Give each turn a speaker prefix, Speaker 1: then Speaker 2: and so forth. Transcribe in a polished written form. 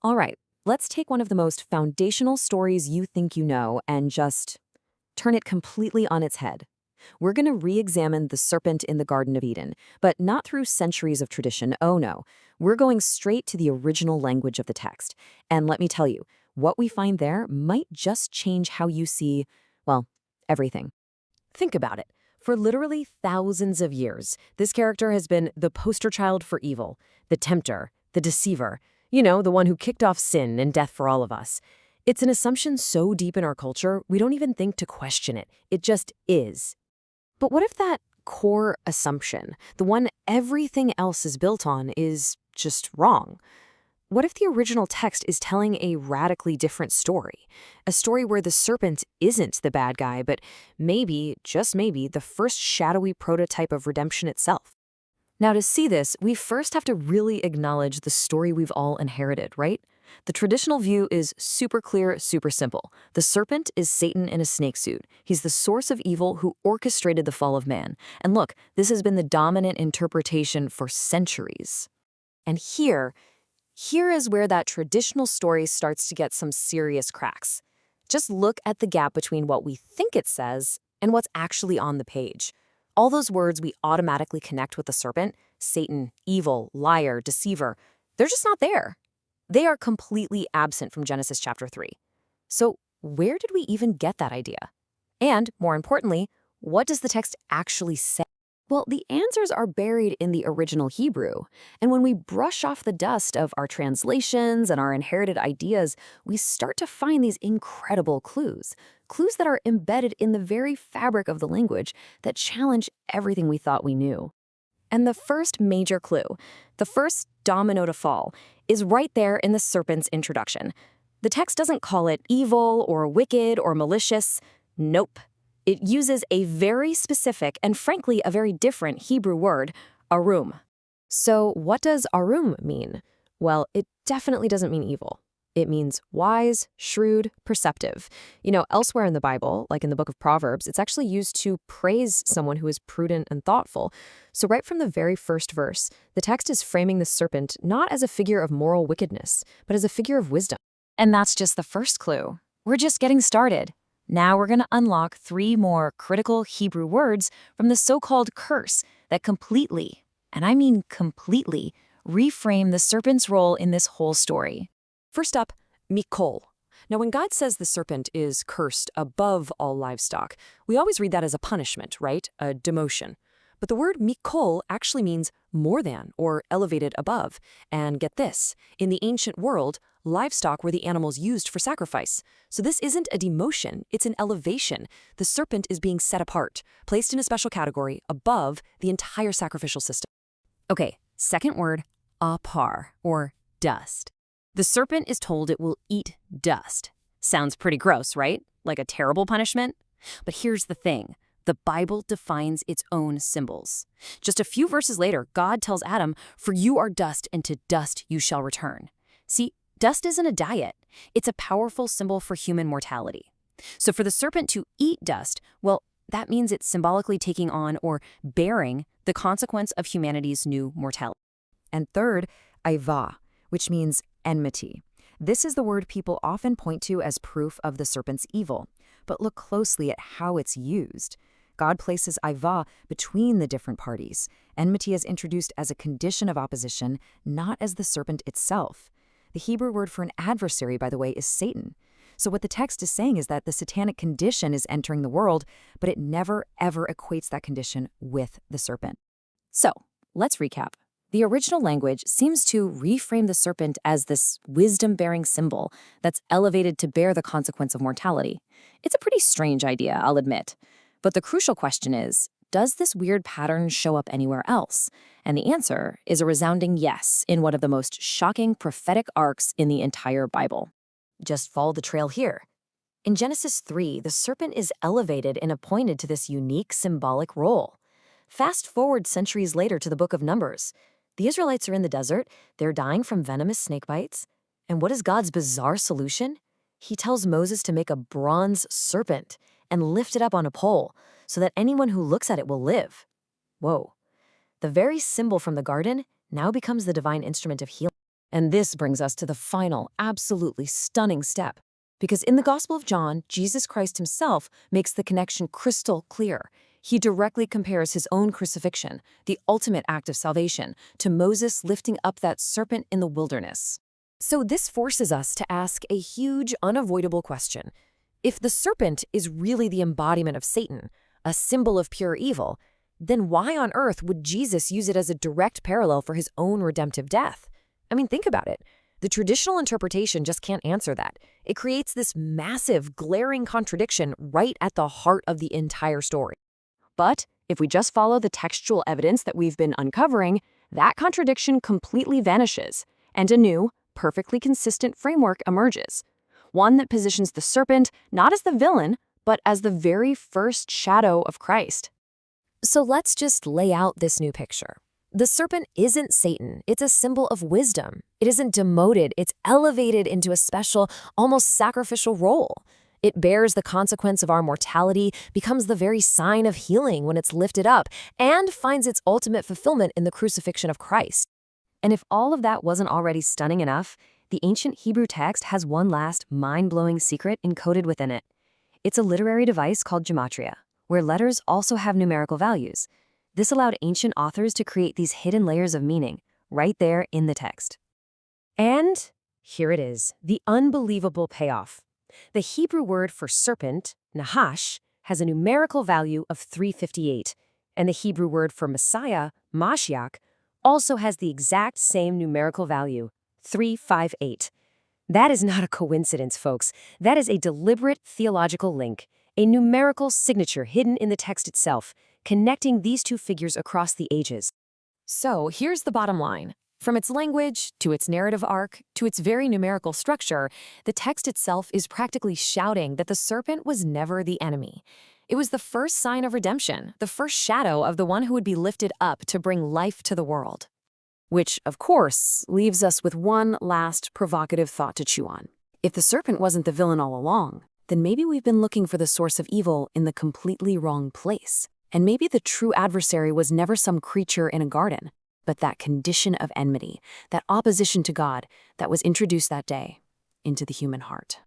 Speaker 1: All right, let's take one of the most foundational stories you think you know and just turn it completely on its head. We're going to re examine the serpent in the Garden of Eden, but not through centuries of tradition. Oh no. We're going straight to the original language of the text. And let me tell you, what we find there might just change how you see, well, everything. Think about it. For literally thousands of years, this character has been the poster child for evil, the tempter, the deceiver, the one who kicked off sin and death for all of us. It's an assumption so deep in our culture, we don't even think to question it. It just is. But what if that core assumption, the one everything else is built on, is just wrong? What if the original text is telling a radically different story? A story where the serpent isn't the bad guy, but maybe, just maybe, the first shadowy prototype of redemption itself. Now, to see this, we first have to really acknowledge the story we've all inherited, right? The traditional view is super clear, super simple. The serpent is Satan in a snake suit. He's the source of evil who orchestrated the fall of man. And look, this has been the dominant interpretation for centuries. And here is where that traditional story starts to get some serious cracks. Just look at the gap between what we think it says and what's actually on the page. All those words we automatically connect with the serpent, Satan, evil, liar, deceiver, they're just not there. They are completely absent from Genesis chapter 3. So where did we even get that idea? And, more importantly, what does the text actually say? Well, the answers are buried in the original Hebrew. And when we brush off the dust of our translations and our inherited ideas, we start to find these incredible clues. Clues that are embedded in the very fabric of the language that challenge everything we thought we knew. And the first major clue, the first domino to fall, is right there in the serpent's introduction. The text doesn't call it evil or wicked or malicious. Nope. It uses a very specific and frankly a very different Hebrew word, arum. So what does arum mean? Well, it definitely doesn't mean evil. It means wise, shrewd, perceptive. Elsewhere in the Bible, like in the book of Proverbs, it's actually used to praise someone who is prudent and thoughtful. So right from the very first verse, the text is framing the serpent not as a figure of moral wickedness, but as a figure of wisdom. And that's just the first clue. We're just getting started. Now we're going to unlock 3 more critical Hebrew words from the so-called curse that completely, and I mean completely, reframe the serpent's role in this whole story. First up, mikol. Now, when God says the serpent is cursed above all livestock, we always read that as a punishment, right? A demotion. But the word mikol actually means more than or elevated above. And get this, in the ancient world, livestock were the animals used for sacrifice. So this isn't a demotion, it's an elevation. The serpent is being set apart, placed in a special category above the entire sacrificial system. Okay, second word, apar, or dust. The serpent is told it will eat dust. Sounds pretty gross, right? Like a terrible punishment? But here's the thing. The Bible defines its own symbols. Just a few verses later, God tells Adam, "For you are dust, and to dust you shall return." See, dust isn't a diet. It's a powerful symbol for human mortality. So for the serpent to eat dust, well, that means it's symbolically taking on or bearing the consequence of humanity's new mortality. And third, aiva, which means enmity. This is the word people often point to as proof of the serpent's evil. But look closely at how it's used. God places aiva between the different parties. Enmity is introduced as a condition of opposition, not as the serpent itself. The Hebrew word for an adversary, by the way, is Satan. So what the text is saying is that the satanic condition is entering the world, but it never, ever equates that condition with the serpent. So, let's recap. The original language seems to reframe the serpent as this wisdom-bearing symbol that's elevated to bear the consequence of mortality. It's a pretty strange idea, I'll admit. But the crucial question is, does this weird pattern show up anywhere else? And the answer is a resounding yes in one of the most shocking prophetic arcs in the entire Bible. Just follow the trail here. In Genesis 3, the serpent is elevated and appointed to this unique symbolic role. Fast forward centuries later to the book of Numbers. The Israelites are in the desert, they're dying from venomous snake bites. And what is God's bizarre solution? He tells Moses to make a bronze serpent and lift it up on a pole so that anyone who looks at it will live. Whoa. The very symbol from the garden now becomes the divine instrument of healing. And this brings us to the final, absolutely stunning step. Because in the Gospel of John, Jesus Christ himself makes the connection crystal clear. He directly compares his own crucifixion, the ultimate act of salvation, to Moses lifting up that serpent in the wilderness. So this forces us to ask a huge, unavoidable question. If the serpent is really the embodiment of Satan, a symbol of pure evil, then why on earth would Jesus use it as a direct parallel for his own redemptive death? I mean, think about it. The traditional interpretation just can't answer that. It creates this massive, glaring contradiction right at the heart of the entire story. But if we just follow the textual evidence that we've been uncovering, that contradiction completely vanishes, and a new, perfectly consistent framework emerges. One that positions the serpent not as the villain, but as the very first shadow of Christ. So let's just lay out this new picture. The serpent isn't Satan. It's a symbol of wisdom. It isn't demoted. It's elevated into a special, almost sacrificial role. It bears the consequence of our mortality, becomes the very sign of healing when it's lifted up, and finds its ultimate fulfillment in the crucifixion of Christ. And if all of that wasn't already stunning enough, the ancient Hebrew text has one last mind-blowing secret encoded within it. It's a literary device called gematria, where letters also have numerical values. This allowed ancient authors to create these hidden layers of meaning, right there in the text. And here it is, the unbelievable payoff. The Hebrew word for serpent, Nahash, has a numerical value of 358, and the Hebrew word for Messiah, Mashiach, also has the exact same numerical value, 358. That is not a coincidence, folks. That is a deliberate theological link, a numerical signature hidden in the text itself, connecting these two figures across the ages. So here's the bottom line. From its language, to its narrative arc, to its very numerical structure, the text itself is practically shouting that the serpent was never the enemy. It was the first sign of redemption, the first shadow of the one who would be lifted up to bring life to the world. Which, of course, leaves us with one last provocative thought to chew on. If the serpent wasn't the villain all along, then maybe we've been looking for the source of evil in the completely wrong place. And maybe the true adversary was never some creature in a garden, but that condition of enmity, that opposition to God that was introduced that day into the human heart.